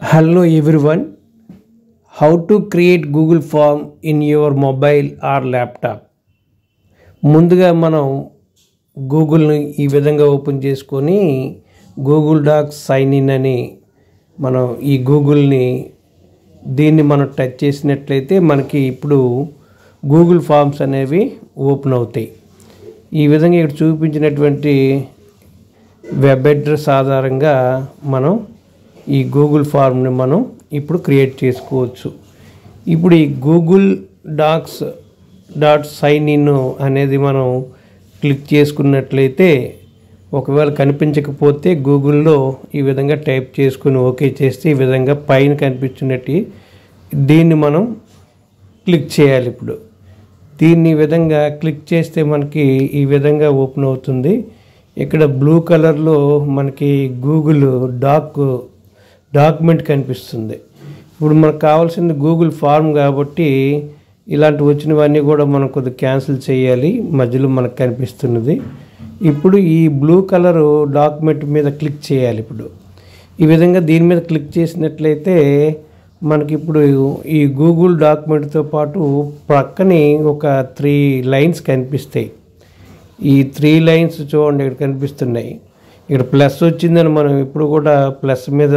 Hello everyone, how to create Google form in your mobile or laptop. ముందుగా మనం గూగుల్ని ఈ విధంగా ఓపెన్ చేసుకొని గూగుల్ డాక్స్ సైన్ ఇన్ అని మనం ఈ గూగుల్ని దీన్ని మనం టచ్ చేసినట్లయితే మనకి ఇప్పుడు గూగుల్ ఫార్మ్స్ అనేవి ఓపెన్ అవుతాయి. ఈ విధంగా ఇక్కడ చూపించినటువంటి వెబ్ అడ్రస్ ఆధారంగా మనం ఈ గూగుల్ ఫార్మ్ని మనం ఇప్పుడు క్రియేట్ చేసుకోవచ్చు. ఇప్పుడు ఈ Google docs dot sign in అనేది మనం క్లిక్ చేసుకున్నట్లయితే ఒకవేళ కనిపించకపోతే గూగుల్లో ఈ విధంగా టైప్ చేసుకుని ఓకే చేస్తే ఈ విధంగా పైన కనిపించినట్టు దీన్ని మనం క్లిక్ చేయాలి. ఇప్పుడు దీన్ని ఈ విధంగా క్లిక్ చేస్తే మనకి ఈ విధంగా ఓపెన్ అవుతుంది. ఇక్కడ బ్లూ కలర్లో మనకి గూగుల్ డాక్యుమెంట్ కనిపిస్తుంది. ఇప్పుడు మనకు కావాల్సింది గూగుల్ ఫార్మ్ కాబట్టి ఇలాంటి వచ్చినవన్నీ కూడా మనం కొద్దిగా క్యాన్సిల్ చేయాలి. మధ్యలో మనకు కనిపిస్తున్నది. ఇప్పుడు ఈ బ్లూ కలర్ డాక్యుమెంట్ మీద క్లిక్ చేయాలి. ఇప్పుడు ఈ విధంగా దీని మీద క్లిక్ చేసినట్లయితే మనకి ఇప్పుడు ఈ గూగుల్ డాక్యుమెంట్తో పాటు పక్కనే ఒక 3 లైన్స్ కనిపిస్తాయి. ఈ 3 లైన్స్ చూడండి ఇక్కడ కనిపిస్తున్నాయి. ఇక్కడ ప్లస్ వచ్చిందని మనం ఇప్పుడు కూడా ప్లస్ మీద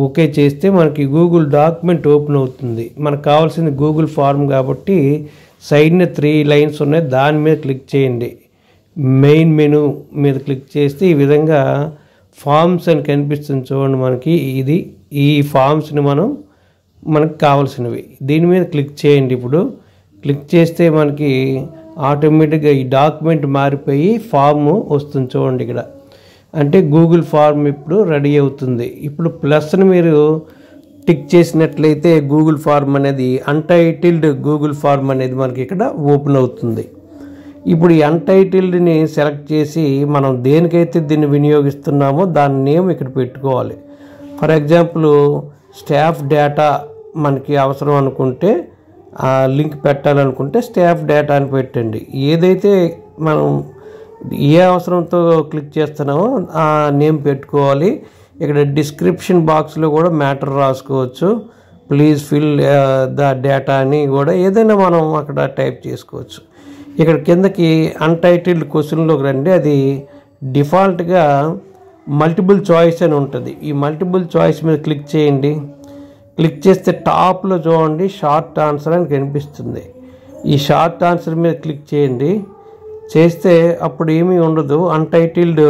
ఓకే చేస్తే మనకి గూగుల్ డాక్యుమెంట్ ఓపెన్ అవుతుంది. మనకు కావాల్సింది గూగుల్ ఫార్మ్ కాబట్టి సైడ్న 3 లైన్స్ ఉన్నాయి, దాని మీద క్లిక్ చేయండి. మెయిన్ మెనూ మీద క్లిక్ చేస్తే ఈ విధంగా ఫార్మ్స్ అని కనిపిస్తుంది చూడండి. మనకి ఈ ఫార్మ్స్ని మనకు కావాల్సినవి దీని మీద క్లిక్ చేయండి. ఇప్పుడు క్లిక్ చేస్తే మనకి ఆటోమేటిక్గా ఈ డాక్యుమెంట్ మారిపోయి ఫామ్ వస్తుంది చూడండి. ఇక్కడ అంటే గూగుల్ ఫార్మ్ ఇప్పుడు రెడీ అవుతుంది. ఇప్పుడు ప్లస్ని మీరు టిక్ చేసినట్లయితే గూగుల్ ఫార్మ్ అనేది అన్టైటిల్డ్ గూగుల్ ఫార్మ్ అనేది మనకి ఇక్కడ ఓపెన్ అవుతుంది. ఇప్పుడు ఈ అన్టైటిల్డ్ని సెలెక్ట్ చేసి మనం దేనికైతే దీన్ని వినియోగిస్తున్నామో దాని నేమ్ ఇక్కడ పెట్టుకోవాలి. ఫర్ ఎగ్జాంపుల్ స్టాఫ్ డేటా మనకి అవసరం అనుకుంటే లింక్ పెట్టాలనుకుంటే స్టాఫ్ డేటా అని పెట్టండి. ఏదైతే మనం ఏ అవసరంతో క్లిక్ చేస్తున్నామో ఆ నేమ్ పెట్టుకోవాలి. ఇక్కడ డిస్క్రిప్షన్ బాక్స్లో కూడా మ్యాటర్ రాసుకోవచ్చు. ప్లీజ్ ఫిల్ ద డేటా అని కూడా ఏదైనా మనం అక్కడ టైప్ చేసుకోవచ్చు. ఇక్కడ కిందకి అన్టైటిల్డ్ క్వశ్చన్లోకి రండి. అది డిఫాల్ట్గా మల్టిపుల్ చాయిస్ అని ఉంటుంది. ఈ మల్టిపుల్ చాయిస్ మీద క్లిక్ చేయండి. క్లిక్ చేస్తే టాప్లో చూడండి షార్ట్ ఆన్సర్ అని కనిపిస్తుంది. ఈ షార్ట్ ఆన్సర్ మీద క్లిక్ చేయండి. చేస్తే అప్పుడు ఏమీ ఉండదు, అన్టైటిల్డ్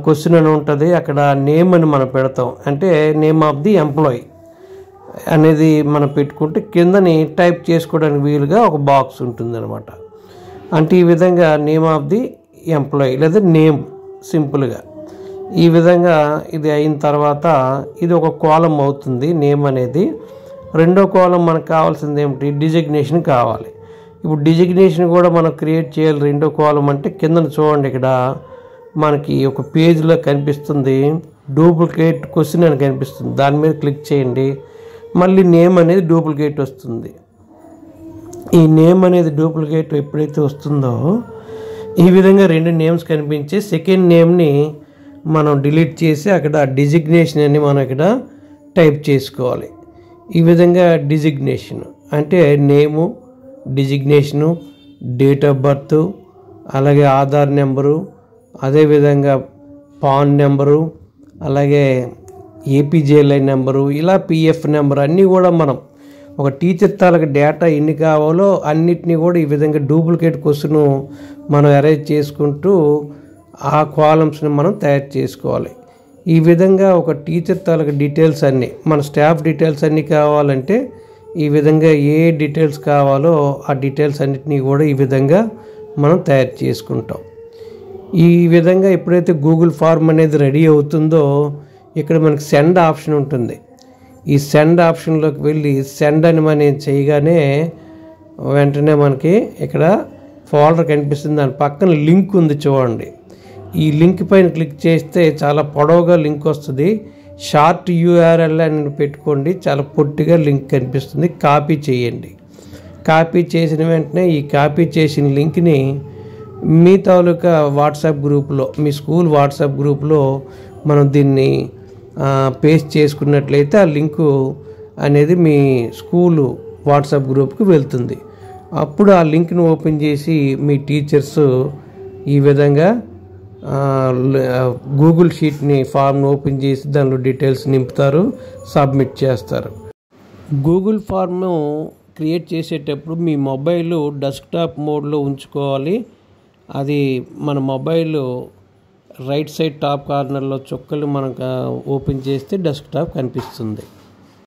క్వశ్చన్ అని ఉంటుంది. అక్కడ నేమ్ అని మనం పెడతాం, అంటే నేమ్ ఆఫ్ ది ఎంప్లాయీ అనేది మనం పెట్టుకుంటే కిందని టైప్ చేసుకోవడానికి వీలుగా ఒక బాక్స్ ఉంటుంది అనమాట. అంటే ఈ విధంగా నేమ్ ఆఫ్ ది ఎంప్లాయీ లేదా నేమ్ సింపుల్గా ఈ విధంగా ఇది అయిన తర్వాత ఇది ఒక కాలమ్ అవుతుంది నేమ్ అనేది. రెండో కాలమ్ మనకు కావాల్సింది ఏమిటి, డిజిగ్నేషన్ కావాలి. ఇప్పుడు డిజిగ్నేషన్ కూడా మనం క్రియేట్ చేయాలి. రెండో కాలమ్ అంటే కింద చూడండి ఇక్కడ మనకి ఒక పేజ్లో కనిపిస్తుంది డూప్లికేట్ క్వశ్చన్ అని కనిపిస్తుంది. దాని మీద క్లిక్ చేయండి. మళ్ళీ నేమ్ అనేది డూప్లికేట్ వస్తుంది. ఈ నేమ్ అనేది డూప్లికేట్ ఎప్పుడైతే వస్తుందో ఈ విధంగా 2 నేమ్స్ కనిపించి సెకండ్ నేమ్ని మనం డిలీట్ చేసి అక్కడ డిజిగ్నేషన్ అని మనం ఇక్కడ టైప్ చేసుకోవాలి. ఈ విధంగా డిజిగ్నేషన్ అంటే నేము, డిజిగ్నేషను, డేట్ ఆఫ్ బర్త్, అలాగే ఆధార్ నెంబరు, అదేవిధంగా పాన్ నెంబరు, అలాగే ఏపీజేఎల్ఐ నెంబరు, ఇలా పిఎఫ్ నెంబరు అన్నీ కూడా మనం ఒక టీచర్ తాలూకు డేటా ఎన్ని కావాలో అన్నిటినీ కూడా ఈ విధంగా డూప్లికేట్ క్వశ్చన్ మనం అరేంజ్ చేసుకుంటూ ఆ కాలమ్స్ని మనం తయారు చేసుకోవాలి. ఈ విధంగా ఒక టీచర్ తాలూకు డీటెయిల్స్ అన్నీ మన స్టాఫ్ డీటెయిల్స్ అన్నీ కావాలంటే ఈ విధంగా ఏ డీటెయిల్స్ కావాలో ఆ డీటెయిల్స్ అన్నిటినీ కూడా ఈ విధంగా మనం తయారు చేసుకుంటాం. ఈ విధంగా ఎప్పుడైతే గూగుల్ ఫార్మ్ అనేది రెడీ అవుతుందో ఇక్కడ మనకి సెండ్ ఆప్షన్ ఉంటుంది. ఈ సెండ్ ఆప్షన్లోకి వెళ్ళి సెండ్ అని మనం చేయగానే వెంటనే మనకి ఇక్కడ ఫోల్డర్ కనిపిస్తుంది. దాని పక్కన లింక్ ఉంది చూడండి. ఈ లింక్ పైన క్లిక్ చేస్తే చాలా పొడవుగా లింక్ వస్తుంది. షార్ట్ యూఆర్ఎల్ అని పెట్టుకోండి, చాలా పొట్టిగా లింక్ కనిపిస్తుంది. కాపీ చేయండి. కాపీ చేసిన వెంటనే ఈ కాపీ చేసిన లింక్ని మీ తాలూకా వాట్సాప్ గ్రూప్లో, మీ స్కూల్ వాట్సాప్ గ్రూప్లో మనం దీన్ని పేస్ట్ చేసుకున్నట్లయితే ఆ లింకు అనేది మీ స్కూలు వాట్సాప్ గ్రూప్కి వెళ్తుంది. అప్పుడు ఆ లింక్ను ఓపెన్ చేసి మీ టీచర్స్ ఈ విధంగా గూగుల్ షీట్ని ఫామ్ను ఓపెన్ చేసి దానిలో డీటెయిల్స్ నింపుతారు, సబ్మిట్ చేస్తారు. గూగుల్ ఫామ్ను క్రియేట్ చేసేటప్పుడు మీ మొబైల్ డెస్క్టాప్ మోడ్లో ఉంచుకోవాలి. అది మన మొబైల్ రైట్ సైడ్ టాప్ కార్నర్లో చుక్కలు మనకు ఓపెన్ చేస్తే డెస్క్టాప్ కనిపిస్తుంది.